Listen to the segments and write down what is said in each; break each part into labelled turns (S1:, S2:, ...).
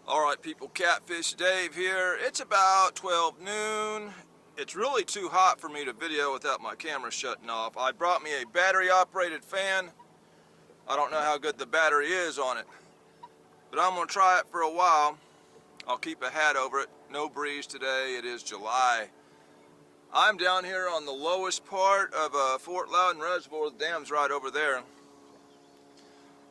S1: Alright people, Catfish Dave here. It's about 12 noon. It's really too hot for me to video without my camera shutting off. I brought me a battery operated fan. I don't know how good the battery is on it, but I'm going to try it for a while. I'll keep a hat over it. No breeze today. It is July. I'm down here on the lowest part of Fort Loudon Reservoir. The dam's right over there.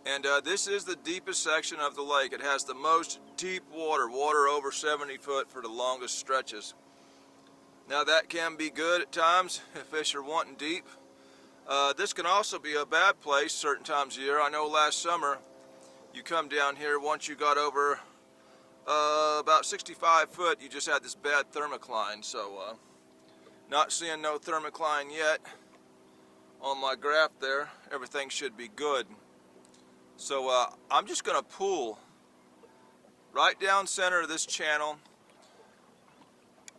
S1: And this is the deepest section of the lake. It has the most deep water over 70 foot for the longest stretches. Now that can be good at times if fish are wanting deep. This can also be a bad place certain times of year. I know last summer you come down here, once you got over about 65 foot, you just had this bad thermocline. So not seeing no thermocline yet on my graph there. Everything should be good. So I'm just going to pull right down center of this channel.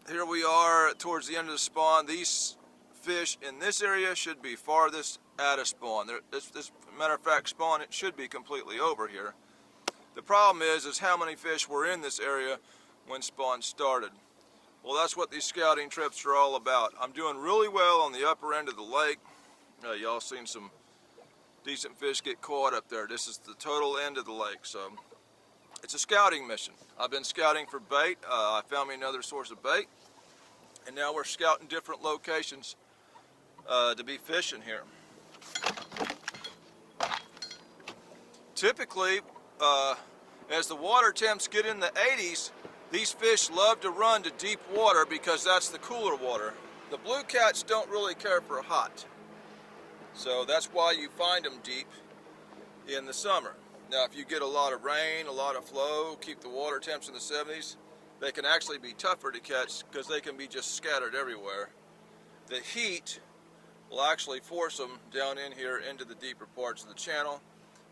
S1: Here we are towards the end of the spawn. These fish in this area should be farthest out of spawn. This matter of fact, spawn, it should be completely over here. The problem is how many fish were in this area when spawn started. Well, that's what these scouting trips are all about. I'm doing really well on the upper end of the lake. Y'all seen some decent fish get caught up there. This is the total end of the lake, so it's a scouting mission. I've been scouting for bait. I found me another source of bait, and now we're scouting different locations to be fishing here. Typically, as the water temps get in the 80s, these fish love to run to deep water because that's the cooler water. The blue cats don't really care for hot. So that's why you find them deep in the summer. Now if you get a lot of rain, a lot of flow, keep the water temps in the 70s, they can actually be tougher to catch because they can be just scattered everywhere. The heat will actually force them down in here into the deeper parts of the channel,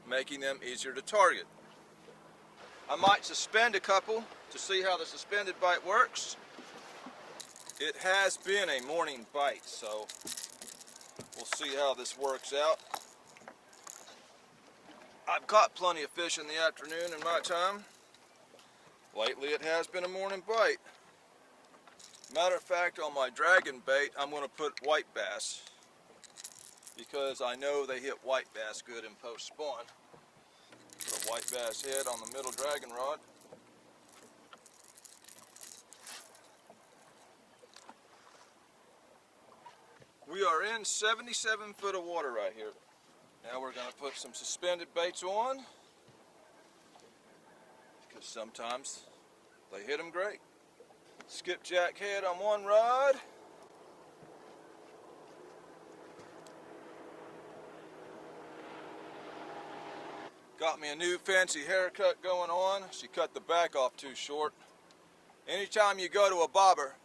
S1: making them easier to target. I might suspend a couple to see how the suspended bite works. It has been a morning bite, so we'll see how this works out. I've caught plenty of fish in the afternoon in my time. Lately it has been a morning bite. Matter of fact, on my dragon bait, I'm going to put white bass because I know they hit white bass good in post spawn. Put a white bass head on the middle dragon rod. We are in 77 foot of water right here. Now we're going to put some suspended baits on because sometimes they hit them great. Skipjack head on one rod. Got me a new fancy haircut going on. She cut the back off too short. Anytime you go to a bobber,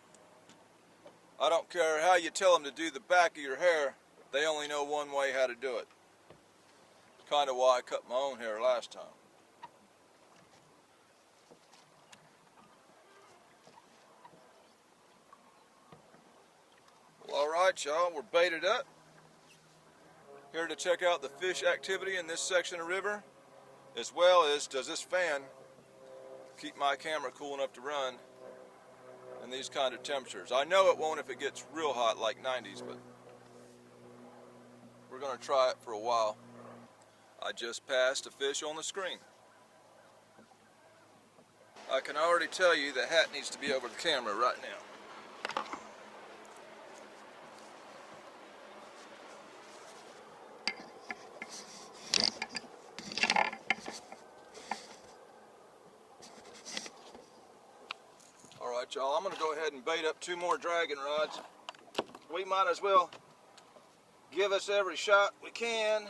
S1: I don't care how you tell them to do the back of your hair, they only know one way how to do it. Kind of why I cut my own hair last time. Well, alright y'all, we're baited up. Here to check out the fish activity in this section of river, as well as does this fan keep my camera cool enough to run in these kind of temperatures. I know it won't if it gets real hot like 90s, but we're going to try it for a while. I just passed a fish on the screen. I can already tell you the hat needs to be over the camera right now. Alright y'all, I'm going to go ahead and bait up 2 more dragon rods. We might as well give us every shot we can.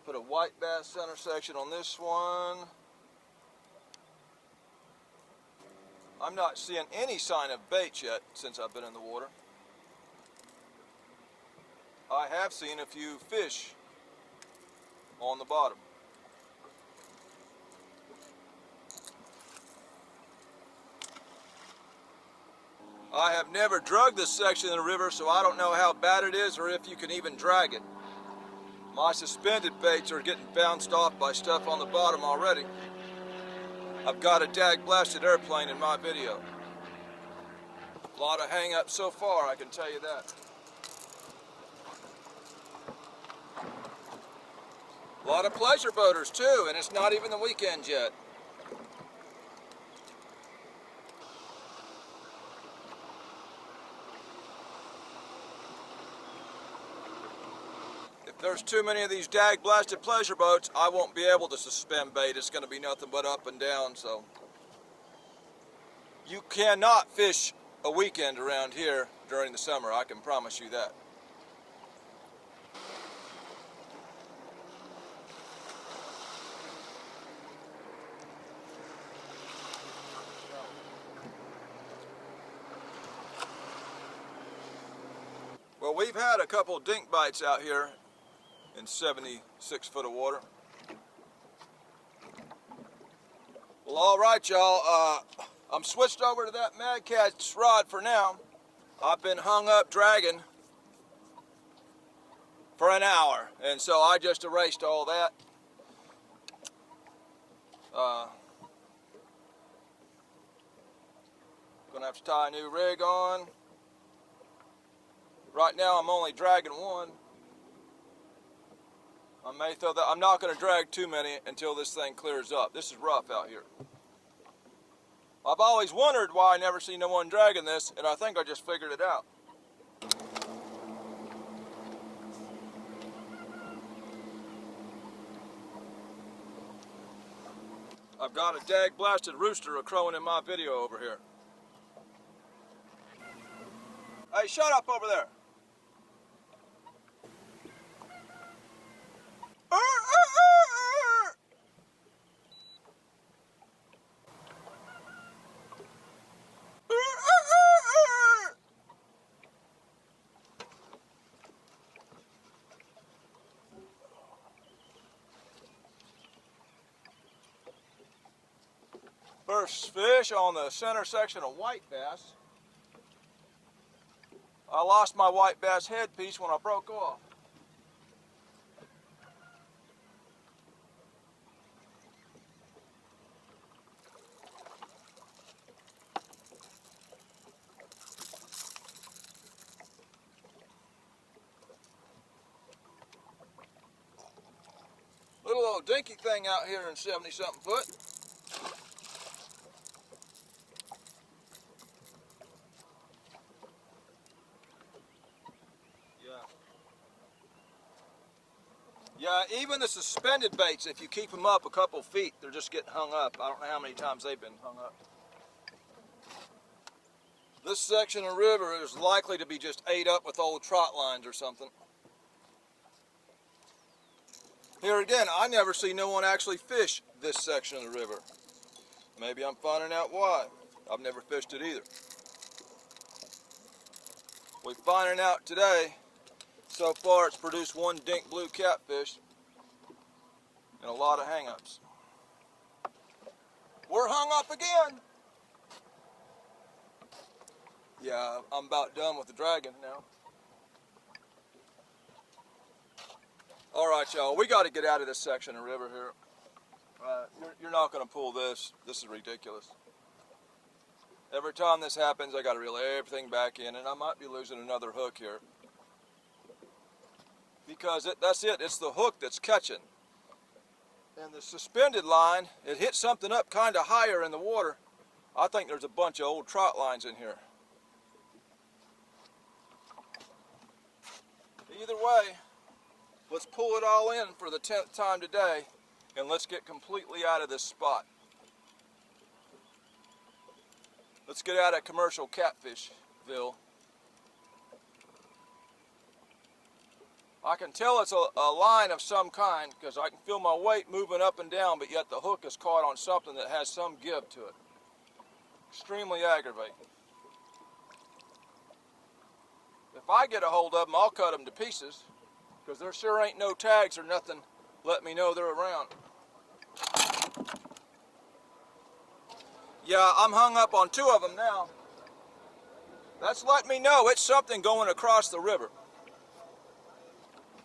S1: Put a white bass center section on this one. I'm not seeing any sign of bait yet since I've been in the water. I have seen a few fish on the bottom. I have never drugged this section of the river, so I don't know how bad it is or if you can even drag it. My suspended baits are getting bounced off by stuff on the bottom already. I've got a dag-blasted airplane in my video. A lot of hang-ups so far, I can tell you that. A lot of pleasure boaters too, and it's not even the weekend yet. If there's too many of these dag-blasted pleasure boats, I won't be able to suspend bait. It's going to be nothing but up and down, so. You cannot fish a weekend around here during the summer, I can promise you that. Well, we've had a couple of dink bites out here in 76 foot of water. Well, all right, y'all. I'm switched over to that Mad Cat's rod for now. I've been hung up dragging for an hour, and so I just erased all that. Gonna have to tie a new rig on. Right now I'm only dragging one. I may throw that. I'm not going to drag too many until this thing clears up. This is rough out here. I've always wondered why I never see no one dragging this, and I think I just figured it out. I've got a dag-blasted rooster a-crowing in my video over here. Hey, shut up over there. First fish on the center section of white bass. I lost my white bass headpiece when I broke off. Little old dinky thing out here in 70-something foot. Yeah, even the suspended baits, if you keep them up a couple feet, they're just getting hung up. I don't know how many times they've been hung up. This section of river is likely to be just ate up with old trot lines or something. Here again, I never see no one actually fish this section of the river. Maybe I'm finding out why. I've never fished it either. We're finding out today. So far it's produced one dink blue catfish and a lot of hang-ups. We're hung up again. Yeah, I'm about done with the dragon now. All right, y'all, we got to get out of this section of river here. You're not going to pull this. This is ridiculous. Every time this happens, I got to reel everything back in, and I might be losing another hook here. Because that's it, it's the hook that's catching. And the suspended line, it hit something up kind of higher in the water. I think there's a bunch of old trot lines in here. Either way, let's pull it all in for the 10th time today, and let's get completely out of this spot. Let's get out of commercial Catfishville. I can tell it's a line of some kind because I can feel my weight moving up and down, but yet the hook is caught on something that has some give to it. Extremely aggravating. If I get a hold of them, I'll cut them to pieces because there sure ain't no tags or nothing let me know they're around. Yeah, I'm hung up on two of them now. That's letting me know it's something going across the river.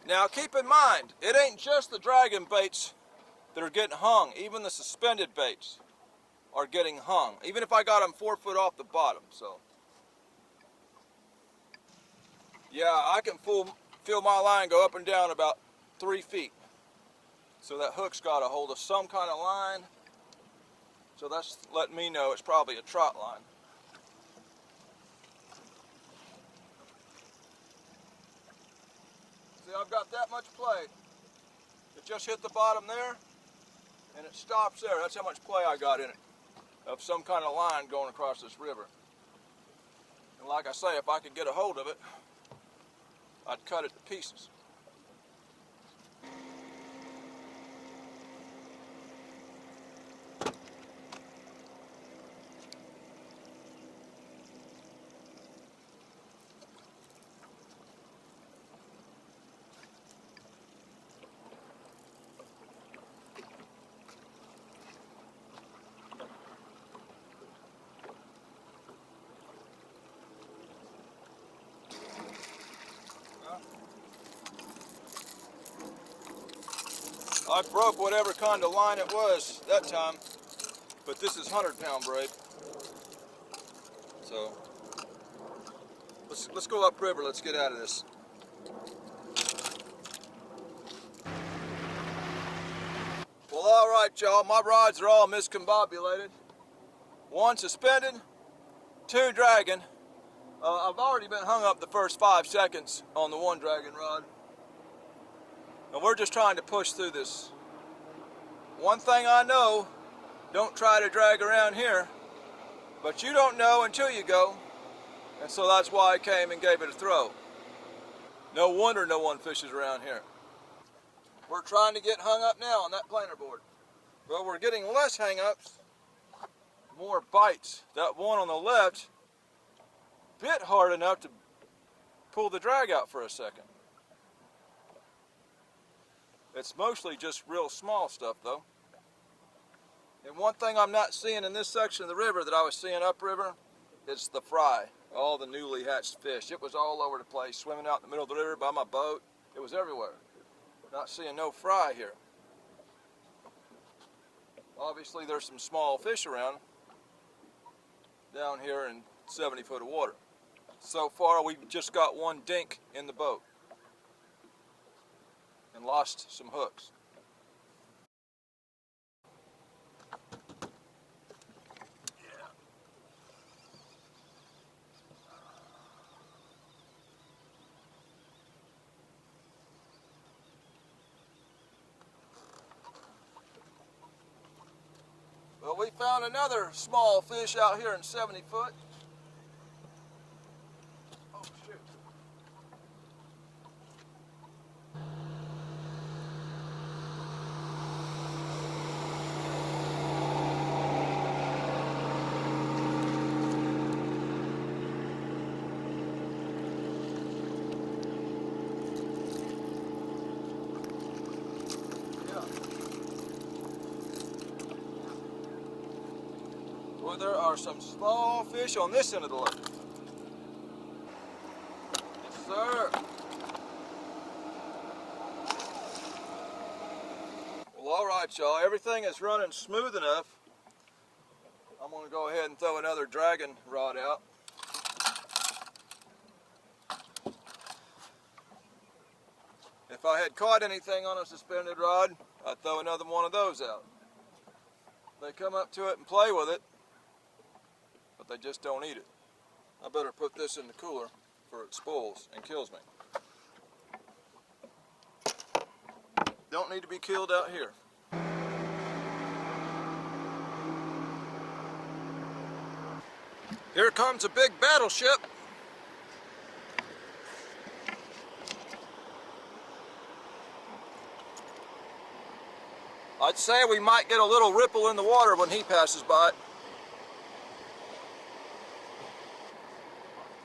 S1: Now keep in mind, it ain't just the dragon baits that are getting hung, even the suspended baits. are getting hung, even if I got them 4 foot off the bottom. So yeah, I can feel my line go up and down about 3 feet. So that hook's got a hold of some kind of line. So that's letting me know it's probably a trot line. See, I've got that much play. It just hit the bottom there, and it stops there. That's how much play I got in it, of some kind of line going across this river. And like I say, if I could get a hold of it, I'd cut it to pieces. I broke whatever kind of line it was that time, but this is 100-pound braid. So let's go upriver. Let's get out of this. Well, all right, y'all. My rods are all miscombobulated. 1 suspended, 2 dragging. I've already been hung up the first 5 seconds on the 1 dragging rod, and we're just trying to push through this. One thing I know, don't try to drag around here, but you don't know until you go, and so that's why I came and gave it a throw. No wonder no one fishes around here. We're trying to get hung up now on that planer board. Well, we're getting less hang-ups, more bites. That one on the left bit hard enough to pull the drag out for a second. It's mostly just real small stuff though. And one thing I'm not seeing in this section of the river that I was seeing upriver is the fry, all the newly hatched fish. It was all over the place, swimming out in the middle of the river by my boat. It was everywhere. Not seeing no fry here. Obviously there's some small fish around down here in 70 foot of water. So far we've just got 1 dink in the boat and lost some hooks. Well, we found another small fish out here in 70 foot. Oh, shoot. Well, there are some small fish on this end of the lake. Yes, sir. Well, all right, y'all. Everything is running smooth enough. I'm going to go ahead and throw another dragon rod out. If I had caught anything on a suspended rod, I'd throw another one of those out. They come up to it and play with it, but they just don't eat it. I better put this in the cooler before it spoils and kills me. Don't need to be killed out here. Here comes a big battleship. I'd say we might get a little ripple in the water when he passes by it.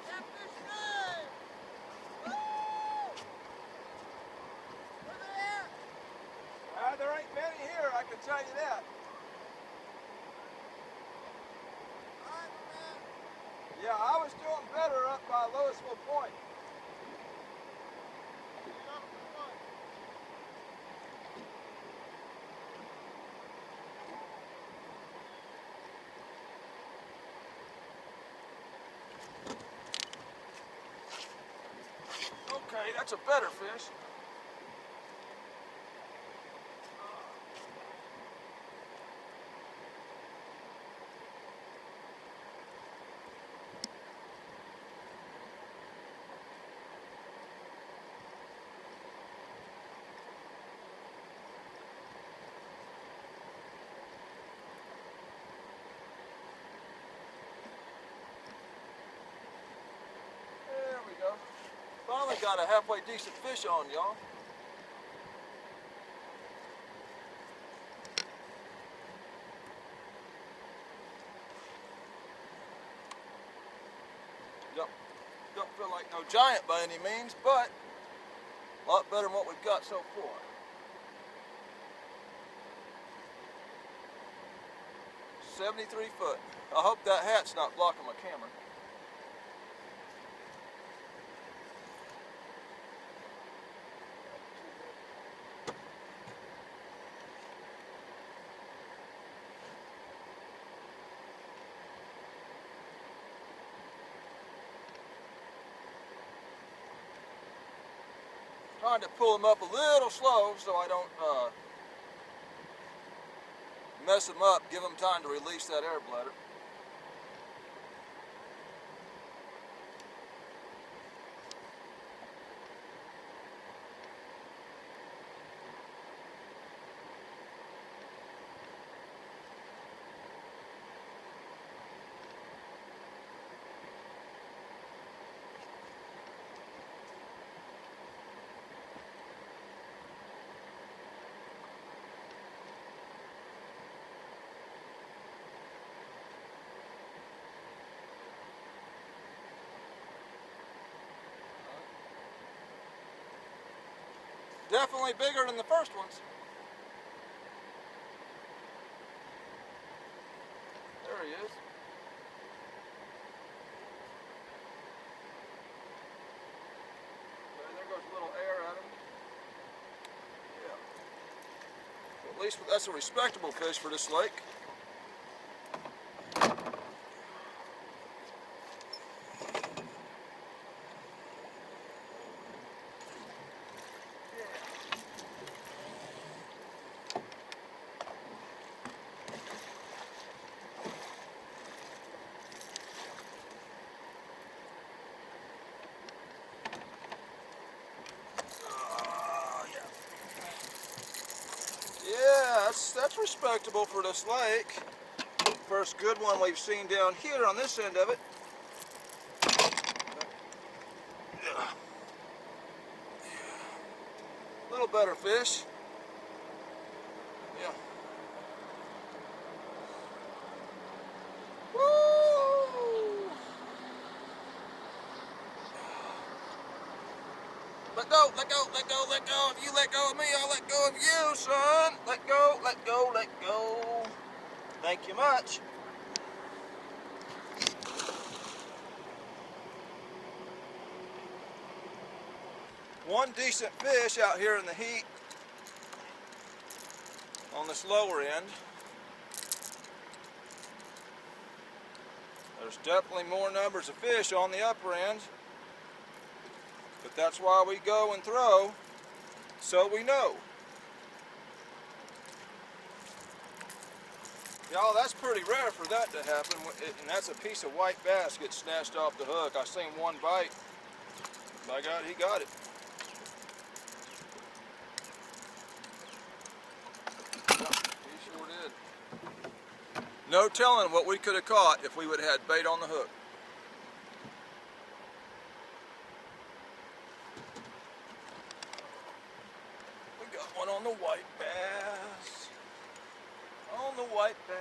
S2: Catfish day! Woo! Where they at?
S1: There ain't many here, I can tell you that.
S2: All right, my man.
S1: Yeah, I was doing better up by Louisville Point.
S2: You got a good one.
S1: That's a better fish. There we go. Finally got a halfway decent fish on, y'all. Yep. Don't feel like no giant by any means, but a lot better than what we've got so far. 73 foot. I hope that hat's not blocking my camera. Trying to pull them up a little slow so I don't mess them up, give them time to release that air bladder. Definitely bigger than the first ones. There he is. Okay, there goes a little air at him. Yeah. Well, at least that's a respectable fish for this lake. Yeah, that's respectable for this lake. First good one we've seen down here on this end of it. A little better fish. Yeah. Woo! Let go, let go, let go, let go. If you let go of me, I'll let go of you, son. Let go, let go, let go. Thank you much. One decent fish out here in the heat on this lower end. There's definitely more numbers of fish on the upper end, but that's why we go and throw, so we know. Y'all, that's pretty rare for that to happen, and that's a piece of white bass gets snatched off the hook. I seen one bite. By God, he got it. He sure did. No telling what we could have caught if we would have had bait on the hook. We got one on the white bass. On the white bass.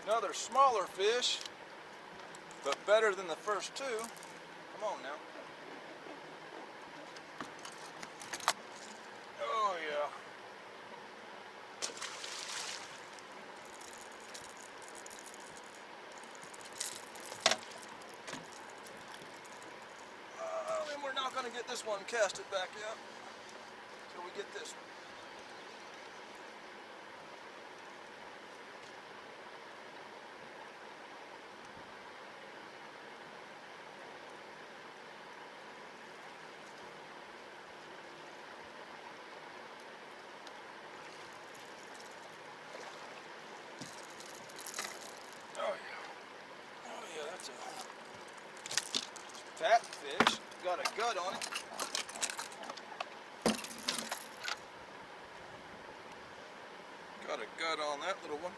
S1: Another smaller fish, but better than the first two. Come on now. Oh yeah. not going to get this one casted back up until we get this one. Oh yeah, that's a fat fish. Got a gut on it. Got a gut on that little one.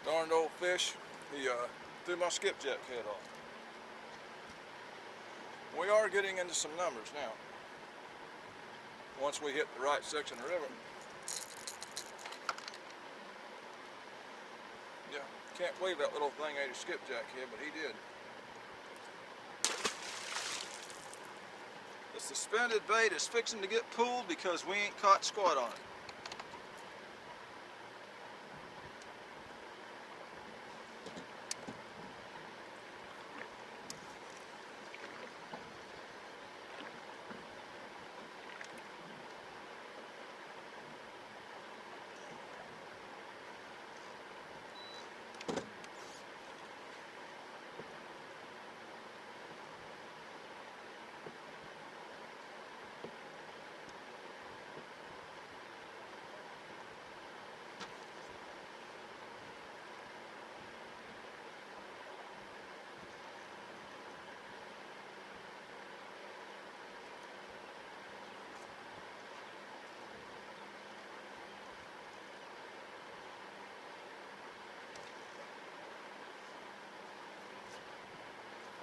S1: Darned old fish, he threw my skipjack head off. We are getting into some numbers now. Once we hit the right section of the river. Yeah, can't believe that little thing ate a skipjack head, but he did. The suspended bait is fixing to get pulled because we ain't caught squat on it.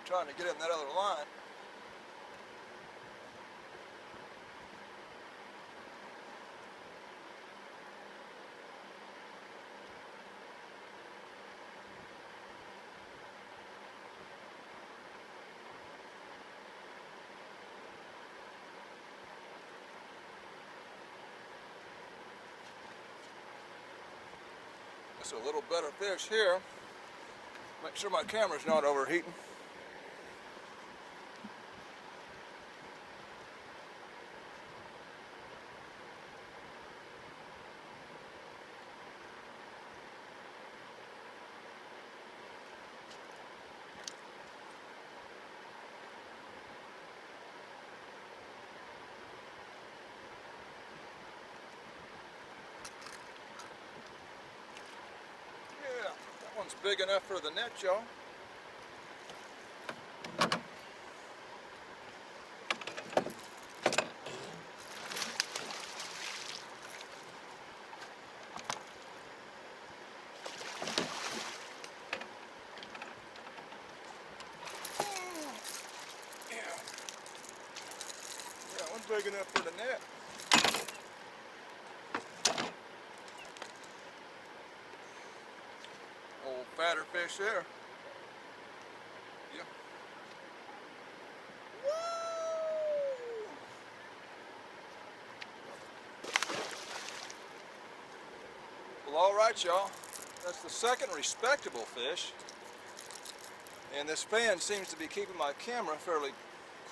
S1: Trying to get in that other line. It's a little better fish here. Make sure my camera's not overheating. One's big enough for the net, y'all. Yeah, that one's big enough for the net. Old fatter fish there. Yep. Woo! Well, all right, y'all. That's the second respectable fish. And this fan seems to be keeping my camera fairly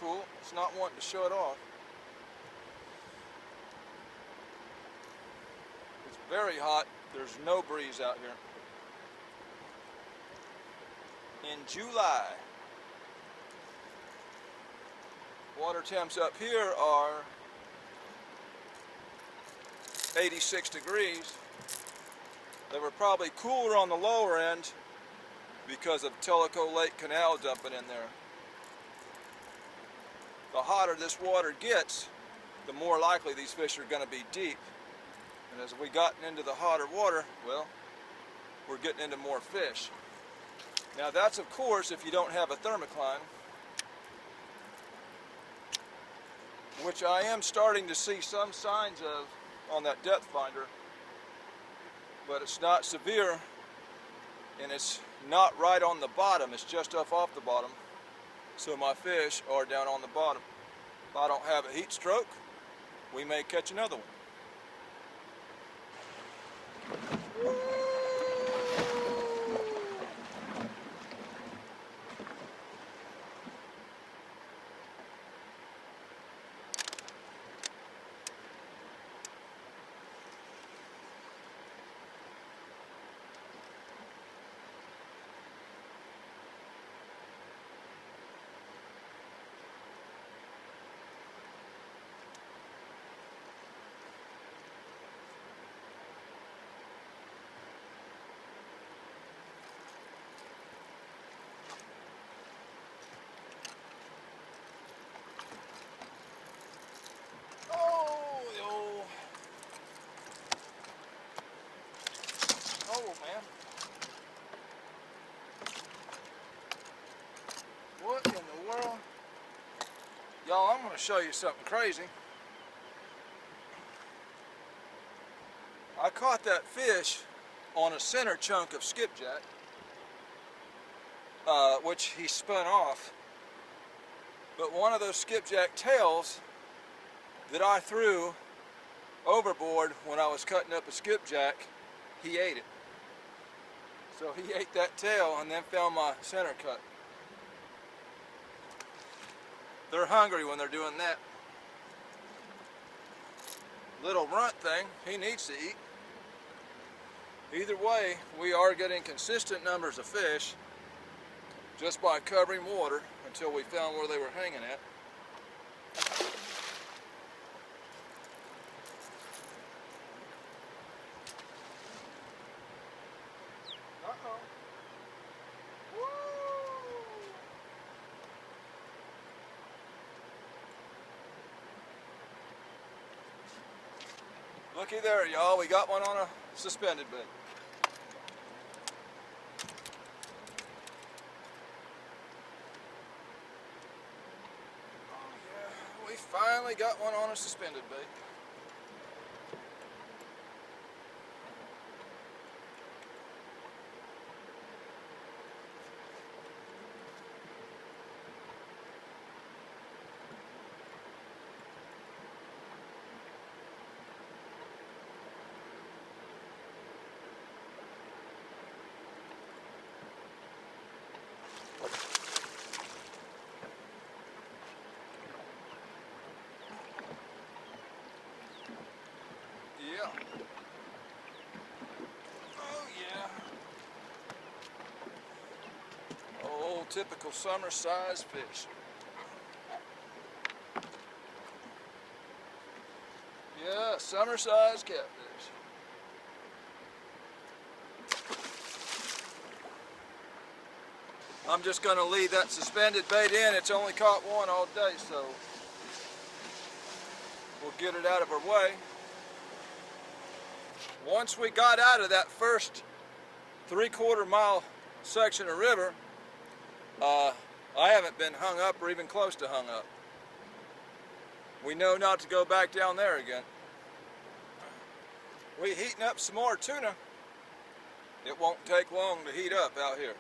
S1: cool. It's not wanting to shut off. It's very hot. There's no breeze out here. In July. Water temps up here are 86 degrees. They were probably cooler on the lower end because of Tellico Lake Canal dumping in there. The hotter this water gets, the more likely these fish are going to be deep. And as we gotten into the hotter water, well, we're getting into more fish. Now that's of course if you don't have a thermocline, which I am starting to see some signs of on that depth finder, but it's not severe and it's not right on the bottom, it's just up off the bottom. So my fish are down on the bottom. If I don't have a heat stroke, we may catch another one. Oh man. What in the world? Y'all, I'm going to show you something crazy. I caught that fish on a center chunk of skipjack, which he spun off. But one of those skipjack tails that I threw overboard when I was cutting up a skipjack, he ate it. So he ate that tail and then found my center cut. They're hungry when they're doing that. Little runt thing, he needs to eat. Either way, we are getting consistent numbers of fish just by covering water until we found where they were hanging at. Uh-oh. Woo! Looky there, y'all. We got one on a suspended bait. Oh yeah, we finally got one on a suspended bait. Yeah. Oh yeah. Oh, typical summer size fish. Yeah, summer size catfish. I'm just going to leave that suspended bait in. It's only caught one all day, so we'll get it out of our way. Once we got out of that first 3/4 mile section of river, I haven't been hung up or even close to hung up. We know not to go back down there again. We heating up some more tuna. It won't take long to heat up out here.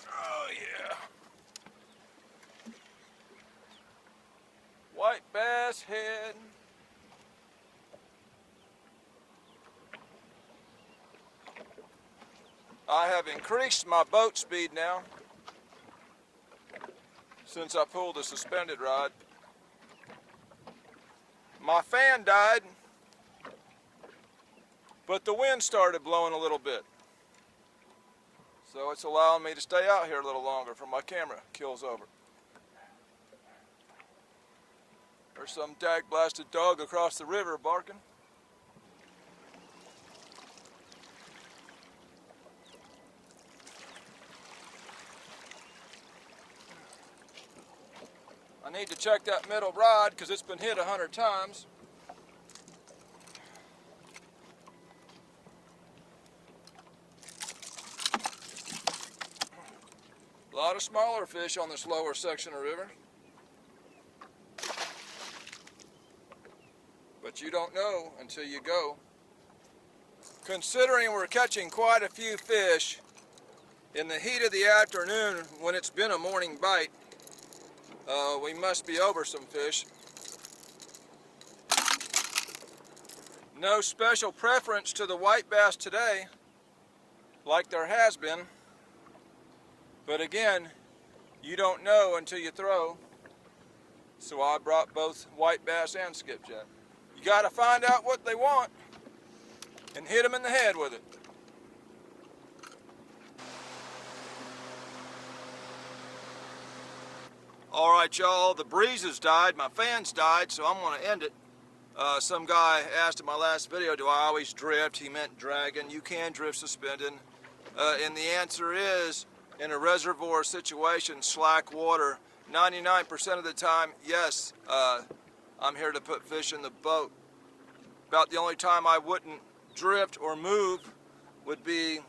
S1: Oh yeah. White bass head. I have increased my boat speed now since I pulled the suspended rod. My fan died, but the wind started blowing a little bit. So it's allowing me to stay out here a little longer before my camera kills over. There's some dag-blasted dog across the river barking. I need to check that middle rod because it's been hit 100 times. A lot of smaller fish on this lower section of river. But you don't know until you go. Considering we're catching quite a few fish in the heat of the afternoon when it's been a morning bite, we must be over some fish. No special preference to the white bass today, like there has been. But again, you don't know until you throw. So I brought both white bass and skipjack. You got to find out what they want and hit them in the head with it. All right, y'all, the breeze has died, my fan's died, so I'm going to end it. Some guy asked in my last video, do I always drift? He meant dragging. You can drift suspended. And the answer is, in a reservoir situation, slack water, 99% of the time, yes, I'm here to put fish in the boat. About the only time I wouldn't drift or move would be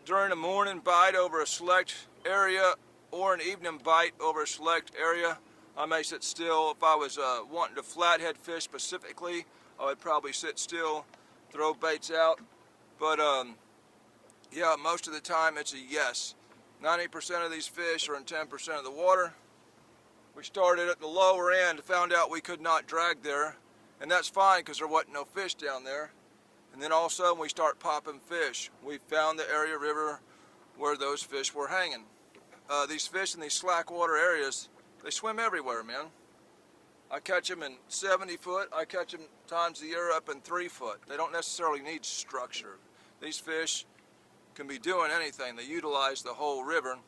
S1: during a morning bite over a select area or an evening bite over a select area. I may sit still. If I was wanting to flathead fish specifically, I would probably sit still, throw baits out. But yeah, most of the time it's a yes. 90% of these fish are in 10% of the water. We started at the lower end, found out we could not drag there, and that's fine because there wasn't no fish down there. And then all of a sudden we start popping fish. We found the area river where those fish were hanging. These fish in these slack water areas, they swim everywhere, man. I catch them in 70 foot, I catch them times a year up in 3 foot. They don't necessarily need structure. These fish can be doing anything. They utilize the whole river,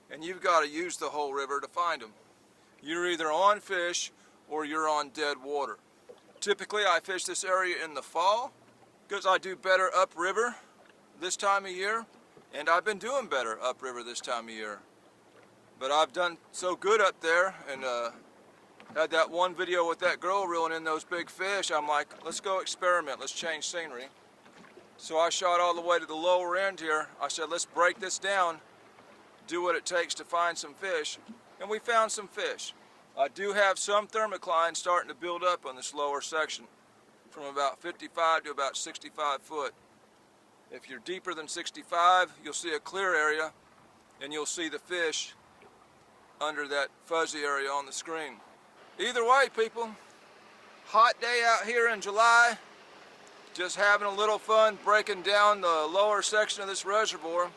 S1: and you've got to use the whole river to find them. You're either on fish or you're on dead water. Typically I fish this area in the fall because I do better upriver this time of year, and I've been doing better upriver this time of year. But I've done so good up there, and had that one video with that girl reeling in those big fish. I'm like, let's go experiment, let's change scenery. So I shot all the way to the lower end here. I said, let's break this down, do what it takes to find some fish, and we found some fish. I do have some thermocline starting to build up on this lower section, from about 55 to about 65 foot. If you're deeper than 65, you'll see a clear area, and you'll see the fish under that fuzzy area on the screen. Either way, people, hot day out here in July. Just having a little fun breaking down the lower section of this reservoir.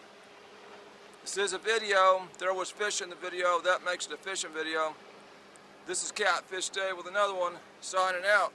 S1: This is a video. There was fish in the video. That makes it a fishing video. This is Catfish Dave with another one. Signing out.